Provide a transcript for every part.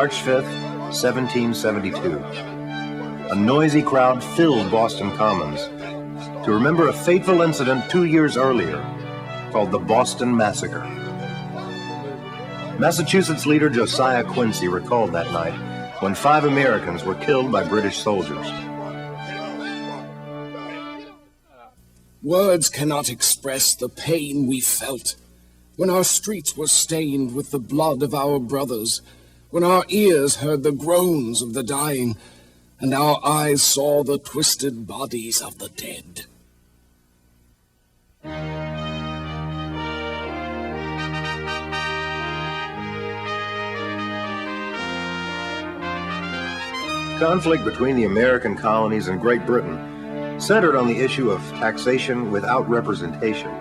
March 5th, 1772. A noisy crowd filled Boston Commons to remember a fateful incident 2 years earlier called the Boston Massacre. Massachusetts leader Josiah Quincy recalled that night when 5 Americans were killed by British soldiers. Words cannot express the pain we felt when our streets were stained with the blood of our brothers, when our ears heard the groans of the dying, and our eyes saw the twisted bodies of the dead. Conflict between the American colonies and Great Britain centered on the issue of taxation without representation.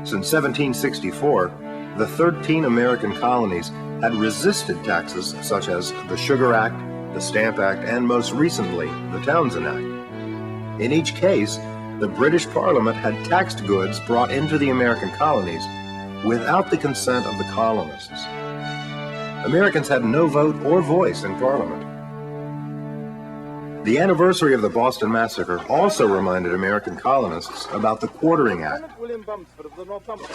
Since 1764, the 13 American colonies had resisted taxes such as the Sugar Act, the Stamp Act, and most recently, the Townshend Act. In each case, the British Parliament had taxed goods brought into the American colonies without the consent of the colonists. Americans had no vote or voice in Parliament. The anniversary of the Boston Massacre also reminded American colonists about the Quartering Act.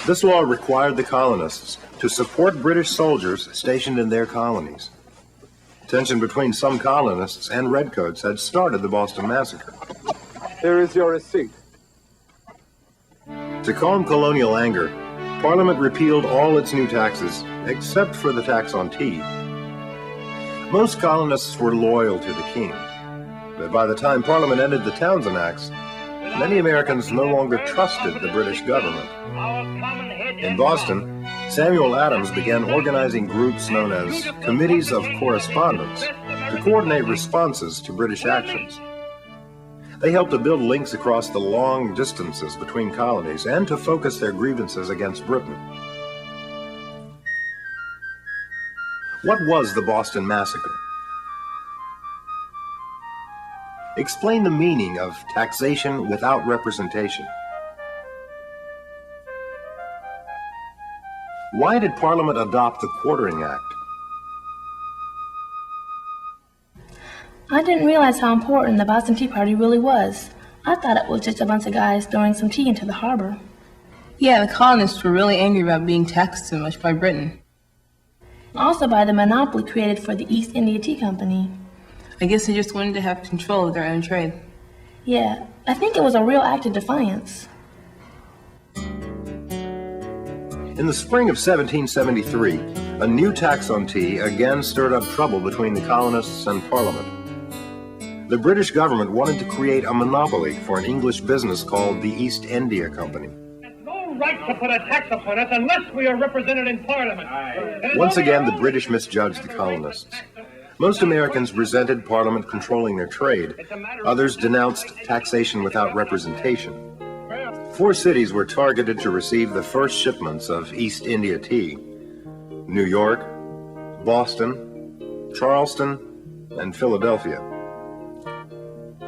This law required the colonists to support British soldiers stationed in their colonies. Tension between some colonists and redcoats had started the Boston Massacre. Here is your receipt. To calm colonial anger, Parliament repealed all its new taxes, except for the tax on tea. Most colonists were loyal to the king. But by the time Parliament ended the Townshend Acts, many Americans no longer trusted the British government. In Boston, Samuel Adams began organizing groups known as Committees of Correspondence to coordinate responses to British actions. They helped to build links across the long distances between colonies and to focus their grievances against Britain. What was the Boston Massacre? Explain the meaning of taxation without representation. Why did Parliament adopt the Quartering Act? I didn't realize how important the Boston Tea Party really was. I thought it was just a bunch of guys throwing some tea into the harbor. Yeah, the colonists were really angry about being taxed so much by Britain. Also by the monopoly created for the East India Tea Company. I guess they just wanted to have control of their own trade. Yeah, I think it was a real act of defiance. In the spring of 1773, a new tax on tea again stirred up trouble between the colonists and Parliament. The British government wanted to create a monopoly for an English business called the East India Company. No right to put a tax upon us unless we are represented in Parliament. Once again, the British misjudged the colonists. Most Americans resented Parliament controlling their trade. Others denounced taxation without representation. 4 cities were targeted to receive the first shipments of East India tea: New York, Boston, Charleston, and Philadelphia.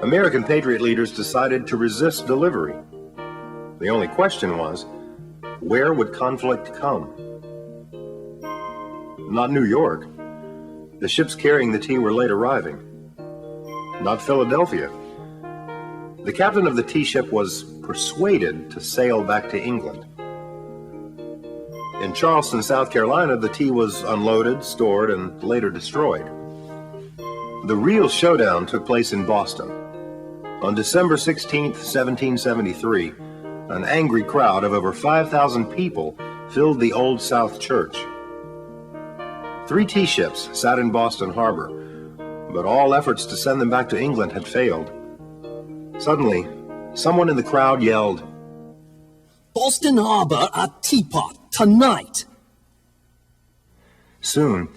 American patriot leaders decided to resist delivery. The only question was, where would conflict come? Not New York. The ships carrying the tea were late arriving. Not Philadelphia. The captain of the tea ship was persuaded to sail back to England. In Charleston, South Carolina, the tea was unloaded, stored, and later destroyed. The real showdown took place in Boston. On December 16, 1773, an angry crowd of over 5,000 people filled the Old South Church. 3 tea ships sat in Boston Harbor, but all efforts to send them back to England had failed. Suddenly, someone in the crowd yelled, Boston Harbor a teapot tonight! Soon,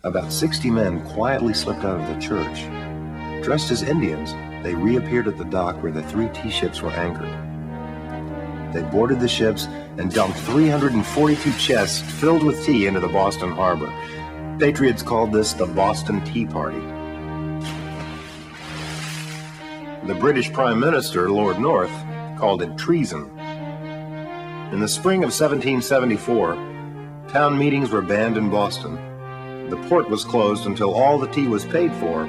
about 60 men quietly slipped out of the church. Dressed as Indians, they reappeared at the dock where the 3 tea ships were anchored. They boarded the ships and dumped 342 chests filled with tea into the Boston Harbor. Patriots called this the Boston Tea Party. The British Prime Minister, Lord North, called it treason. In the spring of 1774, town meetings were banned in Boston. the port was closed until all the tea was paid for,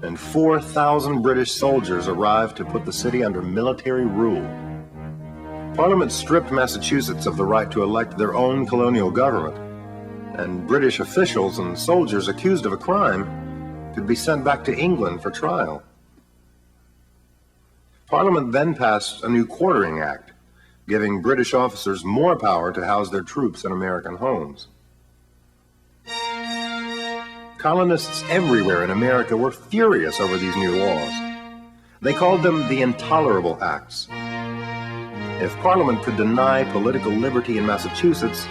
and 4,000 British soldiers arrived to put the city under military rule. Parliament stripped Massachusetts of the right to elect their own colonial government, and British officials and soldiers accused of a crime could be sent back to England for trial. Parliament then passed a new Quartering Act, giving British officers more power to house their troops in American homes. Colonists everywhere in America were furious over these new laws. They called them the Intolerable Acts. If Parliament could deny political liberty in Massachusetts,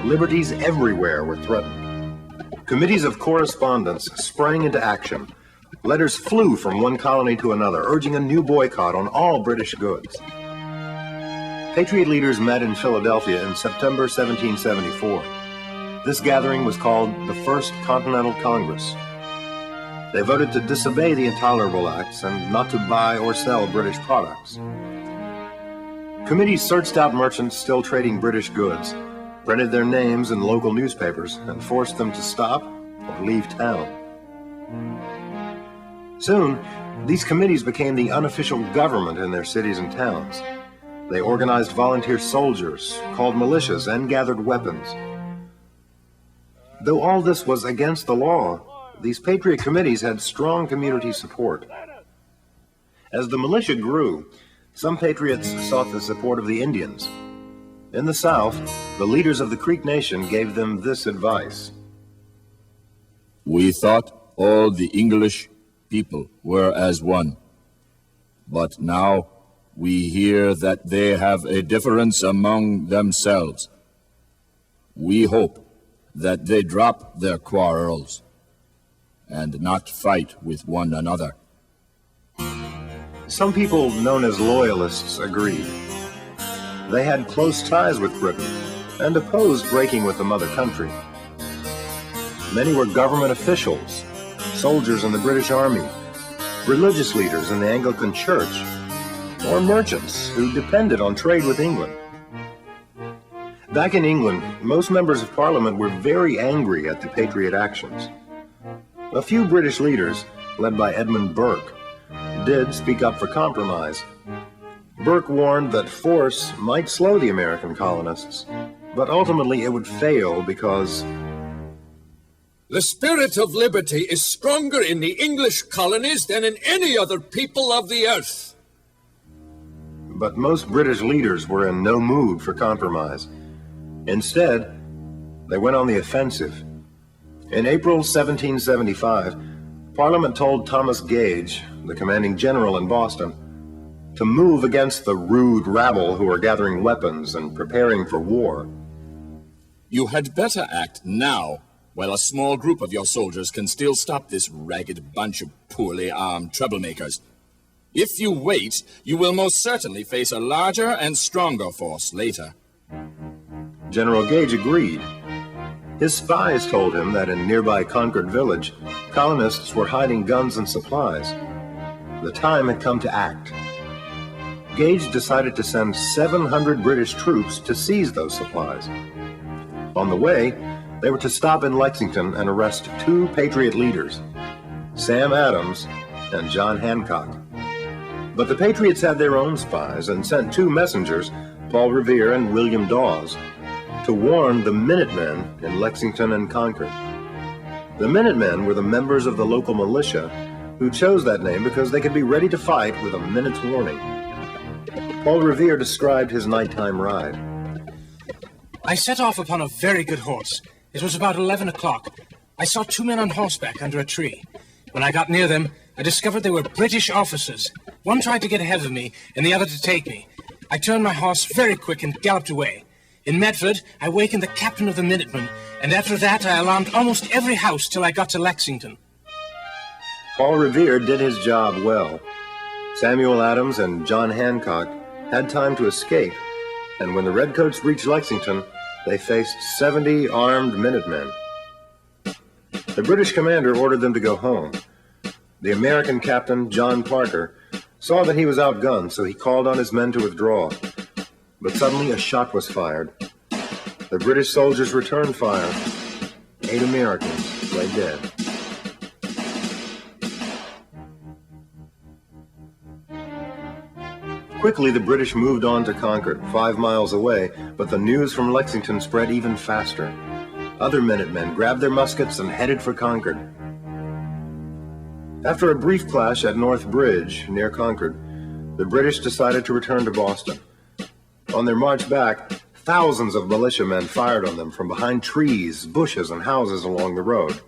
liberties everywhere were threatened. Committees of correspondence sprang into action. Letters flew from one colony to another, urging a new boycott on all British goods. Patriot leaders met in Philadelphia in September 1774. This gathering was called the First Continental Congress. They voted to disobey the Intolerable Acts and not to buy or sell British products. Committees searched out merchants still trading British goods, printed their names in local newspapers, and forced them to stop or leave town. Soon, these committees became the unofficial government in their cities and towns. They organized volunteer soldiers, called militias, and gathered weapons. Though all this was against the law, these patriot committees had strong community support. As the militia grew, some patriots sought the support of the Indians. In the South, the leaders of the Creek Nation gave them this advice. We thought all the English people were as one, but now we hear that they have a difference among themselves. We hope that they drop their quarrels and not fight with one another. Some people known as loyalists agreed. They had close ties with Britain and opposed breaking with the mother country. Many were government officials, soldiers in the British Army, religious leaders in the Anglican Church, or merchants who depended on trade with England. Back in England, most members of Parliament were very angry at the Patriot actions. A few British leaders, led by Edmund Burke, did speak up for compromise. Burke warned that force might slow the American colonists, but ultimately it would fail because the spirit of liberty is stronger in the English colonies than in any other people of the earth. But most British leaders were in no mood for compromise. Instead, they went on the offensive. In April 1775, Parliament told Thomas Gage, the commanding general in Boston, to move against the rude rabble who were gathering weapons and preparing for war. You had better act now, while a small group of your soldiers can still stop this ragged bunch of poorly armed troublemakers. If you wait, you will most certainly face a larger and stronger force later. General Gage agreed. His spies told him that in nearby Concord village, colonists were hiding guns and supplies. The time had come to act. Gage decided to send 700 British troops to seize those supplies. On the way, they were to stop in Lexington and arrest two Patriot leaders, Sam Adams and John Hancock. But the Patriots had their own spies and sent two messengers, Paul Revere and William Dawes, to warn the Minutemen in Lexington and Concord. The Minutemen were the members of the local militia who chose that name because they could be ready to fight with a minute's warning. Paul Revere described his nighttime ride. I set off upon a very good horse. It was about 11 o'clock. I saw two men on horseback under a tree. When I got near them, I discovered they were British officers. One tried to get ahead of me, and the other to take me. I turned my horse very quick and galloped away. In Medford, I wakened the captain of the Minutemen, and after that I alarmed almost every house till I got to Lexington. Paul Revere did his job well. Samuel Adams and John Hancock had time to escape, and when the Redcoats reached Lexington, they faced 70 armed Minutemen. The British commander ordered them to go home. The American captain, John Parker, saw that he was outgunned, so he called on his men to withdraw. But suddenly a shot was fired. The British soldiers returned fire. 8 Americans lay dead. Quickly, the British moved on to Concord, 5 miles away, but the news from Lexington spread even faster. Other Minutemen grabbed their muskets and headed for Concord. After a brief clash at North Bridge, near Concord, the British decided to return to Boston. On their march back, thousands of militiamen fired on them from behind trees, bushes, and houses along the road.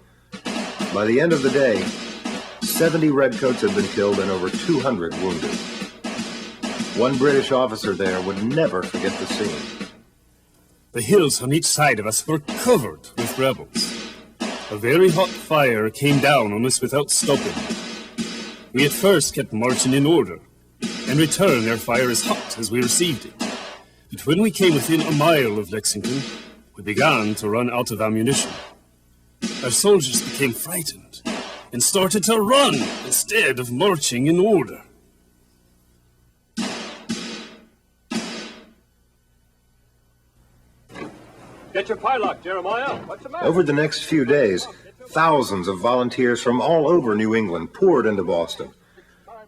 By the end of the day, 70 Redcoats had been killed and over 200 wounded. One British officer there would never forget the scene. The hills on each side of us were covered with rebels. A very hot fire came down on us without stopping. We at first kept marching in order. In return, their fire as hot as we received it. But when we came within a mile of Lexington, we began to run out of ammunition. Our soldiers became frightened and started to run instead of marching in order. Get your pielock, Jeremiah. What's the matter? Over the next few days, thousands of volunteers from all over New England poured into Boston.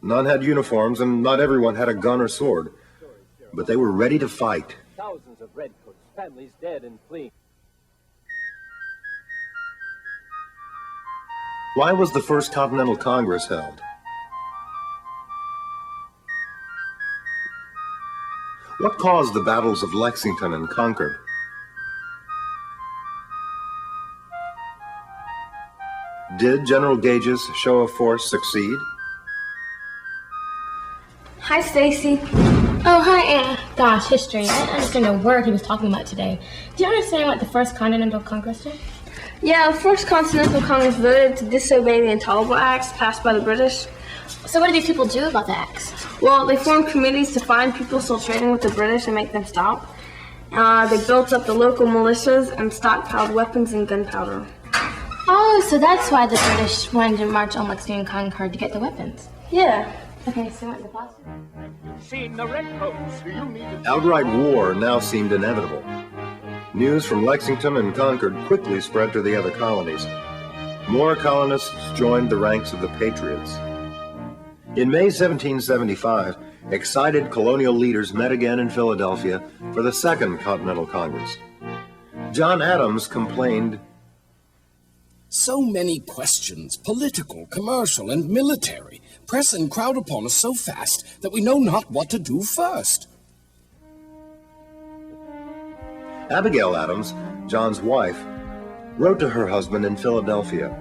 None had uniforms, and not everyone had a gun or sword, but they were ready to fight. Thousands of redcoats, families dead and fleeing. Why was the First Continental Congress held? What caused the battles of Lexington and Concord? Did General Gage's show of force succeed? Hi, Stacy. Oh, hi, Anna. Gosh, history. I didn't understand a word he was talking about today. Do you understand what the First Continental Congress did? Yeah, the First Continental Congress voted to disobey the Intolerable Acts passed by the British. So what did these people do about the acts? Well, they formed committees to find people still trading with the British and make them stop. They built up the local militias and stockpiled weapons and gunpowder. Oh, so that's why the British wanted to march on Lexington and Concord to get the weapons. Yeah. Okay, so what the Boston? You've seen the redcoats. Do you need to... Outright war now seemed inevitable. News from Lexington and Concord quickly spread to the other colonies. More colonists joined the ranks of the Patriots. In May 1775, excited colonial leaders met again in Philadelphia for the Second Continental Congress. John Adams complained, So many questions, political, commercial, and military, press and crowd upon us so fast that we know not what to do first. Abigail Adams, John's wife, wrote to her husband in Philadelphia.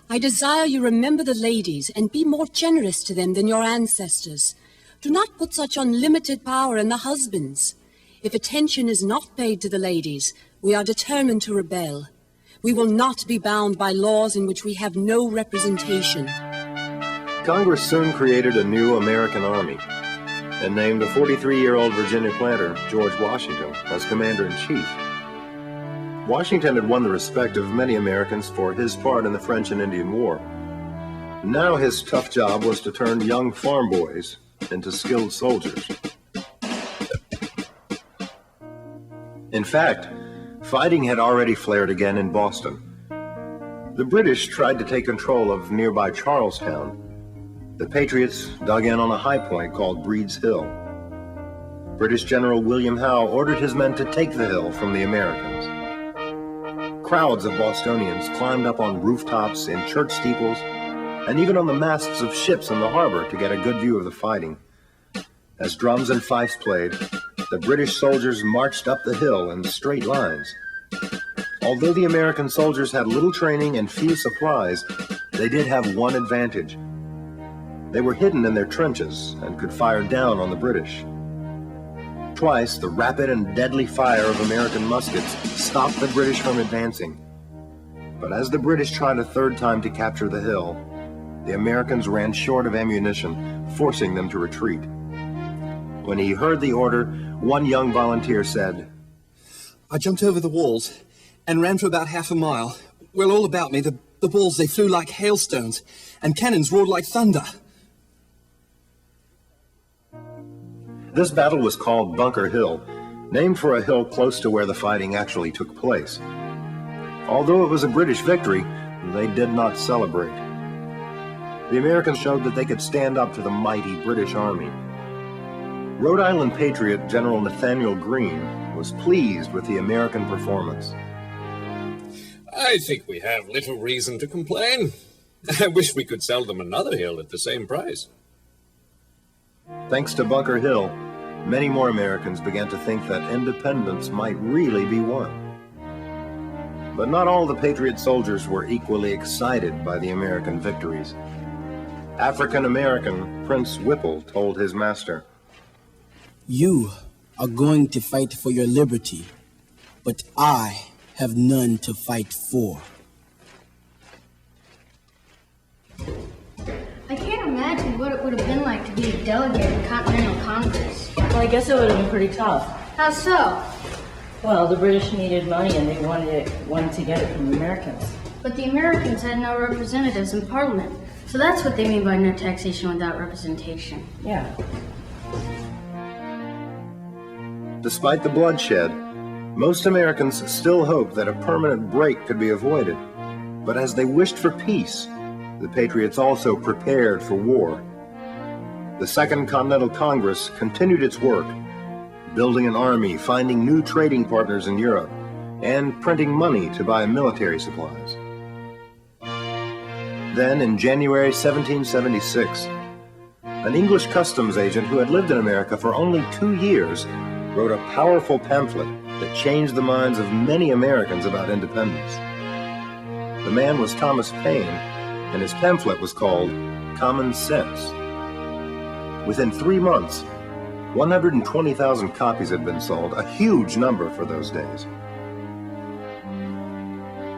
I desire you remember the ladies and be more generous to them than your ancestors. Do not put such unlimited power in the husbands. If attention is not paid to the ladies, we are determined to rebel. We will not be bound by laws in which we have no representation. Congress soon created a new American army and named the 43-year-old Virginia planter, George Washington, as commander-in-chief. Washington had won the respect of many Americans for his part in the French and Indian War. Now his tough job was to turn young farm boys into skilled soldiers. In fact, fighting had already flared again in Boston. The British tried to take control of nearby Charlestown. The Patriots dug in on a high point called Breed's Hill. British General William Howe ordered his men to take the hill from the Americans. Crowds of Bostonians climbed up on rooftops, in church steeples, and even on the masts of ships in the harbor to get a good view of the fighting. As drums and fifes played, the British soldiers marched up the hill in straight lines. Although the American soldiers had little training and few supplies, they did have one advantage. They were hidden in their trenches and could fire down on the British. Twice, the rapid and deadly fire of American muskets stopped the British from advancing. But as the British tried a third time to capture the hill, the Americans ran short of ammunition, forcing them to retreat. When he heard the order, one young volunteer said, I jumped over the walls and ran for about half a mile. Well, all about me, the balls, they flew like hailstones, and cannons roared like thunder. This battle was called Bunker Hill, named for a hill close to where the fighting actually took place. Although it was a British victory, they did not celebrate. The Americans showed that they could stand up to the mighty British Army. Rhode Island patriot General Nathaniel Greene was pleased with the American performance. I think we have little reason to complain. I wish we could sell them another hill at the same price. Thanks to Bunker Hill, many more Americans began to think that independence might really be won. But not all the Patriot soldiers were equally excited by the American victories. African-American Prince Whipple told his master, "You are going to fight for your liberty, but I have none to fight for." I can't imagine what it would have been like to be a delegate in Continental Congress. Well, I guess it would have been pretty tough. How so? Well, the British needed money and they wanted to get it from the Americans. But the Americans had no representatives in Parliament. So that's what they mean by no taxation without representation. Yeah. Despite the bloodshed, most Americans still hoped that a permanent break could be avoided. But as they wished for peace, the Patriots also prepared for war. The Second Continental Congress continued its work, building an army, finding new trading partners in Europe, and printing money to buy military supplies. Then, in January 1776, an English customs agent who had lived in America for only 2 years wrote a powerful pamphlet that changed the minds of many Americans about independence. The man was Thomas Paine, and his pamphlet was called Common Sense. Within 3 months, 120,000 copies had been sold, a huge number for those days.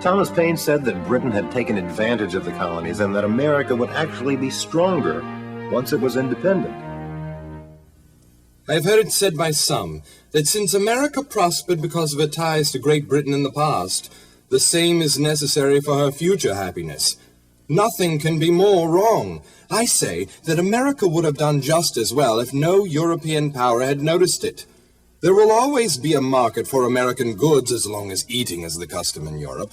Thomas Paine said that Britain had taken advantage of the colonies and that America would actually be stronger once it was independent. I've heard it said by some that since America prospered because of her ties to Great Britain in the past, the same is necessary for her future happiness. Nothing can be more wrong. I say that America would have done just as well if no European power had noticed it. There will always be a market for American goods as long as eating is the custom in Europe.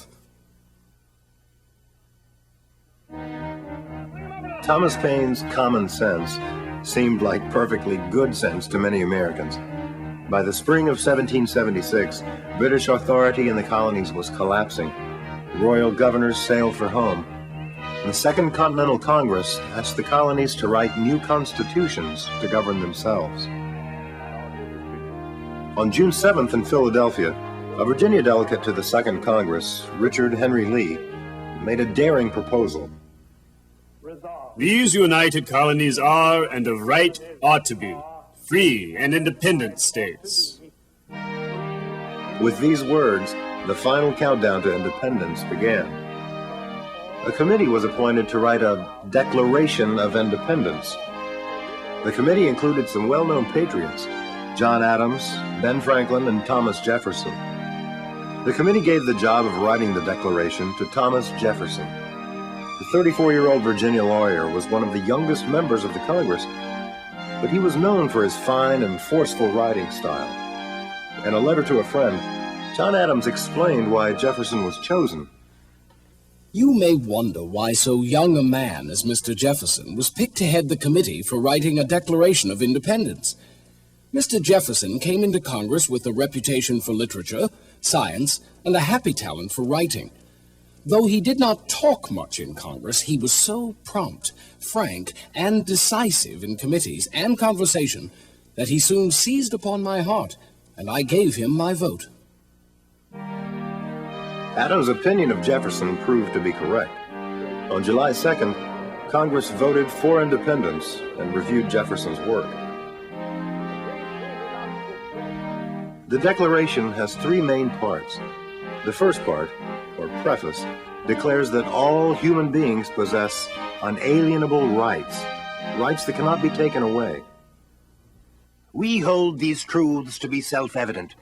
Thomas Paine's common sense seemed like perfectly good sense to many Americans. By the spring of 1776, British authority in the colonies was collapsing. Royal governors sailed for home. The Second Continental Congress asked the colonies to write new constitutions to govern themselves. On June 7th in Philadelphia, a Virginia delegate to the Second Congress, Richard Henry Lee, made a daring proposal. These united colonies are, and of right ought to be, free and independent states. With these words, the final countdown to independence began. A committee was appointed to write a Declaration of Independence. The committee included some well-known patriots, John Adams, Ben Franklin, and Thomas Jefferson. The committee gave the job of writing the Declaration to Thomas Jefferson. The 34-year-old Virginia lawyer was one of the youngest members of the Congress, but he was known for his fine and forceful writing style. In a letter to a friend, John Adams explained why Jefferson was chosen. You may wonder why so young a man as Mr. Jefferson was picked to head the committee for writing a Declaration of Independence. Mr. Jefferson came into Congress with a reputation for literature, science, and a happy talent for writing. Though he did not talk much in Congress, he was so prompt, frank, and decisive in committees and conversation that he soon seized upon my heart, and I gave him my vote. Adams' opinion of Jefferson proved to be correct. On July 2nd, Congress voted for independence and reviewed Jefferson's work. The Declaration has 3 main parts. The first part, or preface, declares that all human beings possess unalienable rights, rights that cannot be taken away. We hold these truths to be self-evident,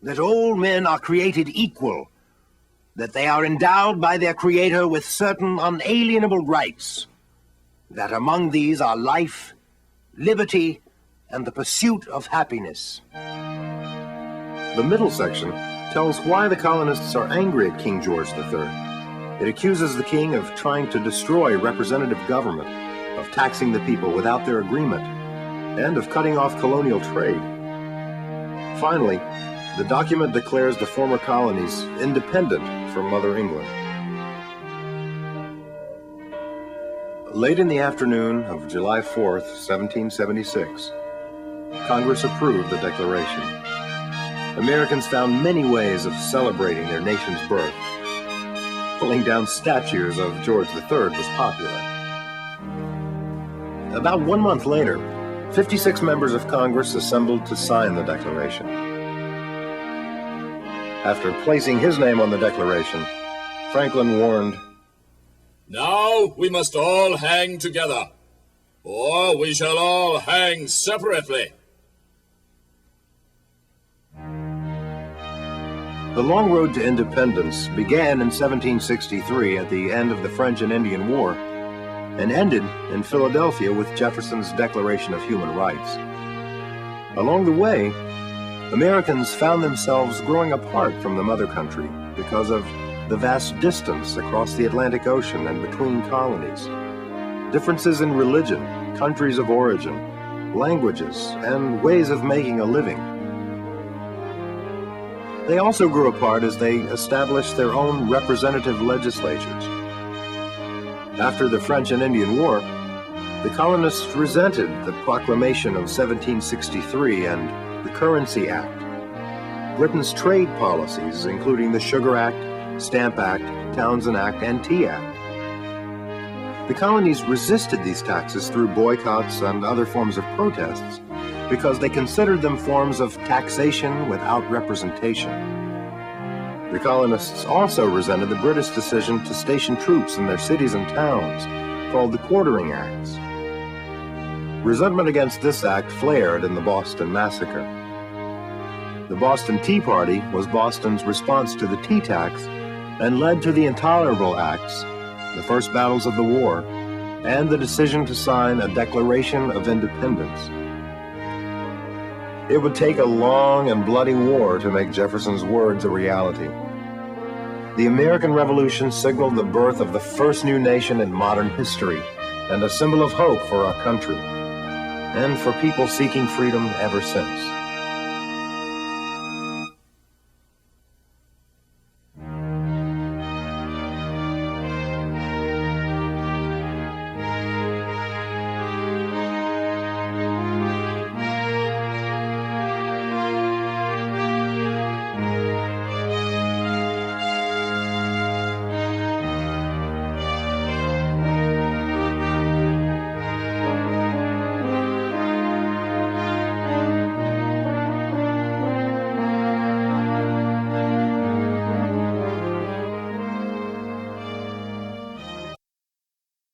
that all men are created equal, that they are endowed by their Creator with certain unalienable rights, that among these are life, liberty, and the pursuit of happiness. The middle section tells why the colonists are angry at King George III. It accuses the king of trying to destroy representative government, of taxing the people without their agreement, and of cutting off colonial trade. Finally, the document declares the former colonies independent from Mother England. Late in the afternoon of July 4th, 1776, Congress approved the Declaration. Americans found many ways of celebrating their nation's birth. Pulling down statues of George III was popular. About 1 month later, 56 members of Congress assembled to sign the Declaration. After placing his name on the Declaration, Franklin warned, "Now we must all hang together, or we shall all hang separately." The long road to independence began in 1763 at the end of the French and Indian War and ended in Philadelphia with Jefferson's Declaration of Human Rights. Along the way, Americans found themselves growing apart from the mother country because of the vast distance across the Atlantic Ocean and between colonies, differences in religion, countries of origin, languages, and ways of making a living. They also grew apart as they established their own representative legislatures. After the French and Indian War, the colonists resented the proclamation of 1763 and the Currency Act, Britain's trade policies, including the Sugar Act, Stamp Act, Townshend Act, and Tea Act. The colonies resisted these taxes through boycotts and other forms of protests because they considered them forms of taxation without representation. The colonists also resented the British decision to station troops in their cities and towns, called the Quartering Acts. Resentment against this act flared in the Boston Massacre. The Boston Tea Party was Boston's response to the tea tax and led to the Intolerable Acts, the first battles of the war, and the decision to sign a Declaration of Independence. It would take a long and bloody war to make Jefferson's words a reality. The American Revolution signaled the birth of the first new nation in modern history and a symbol of hope for our country and for people seeking freedom ever since.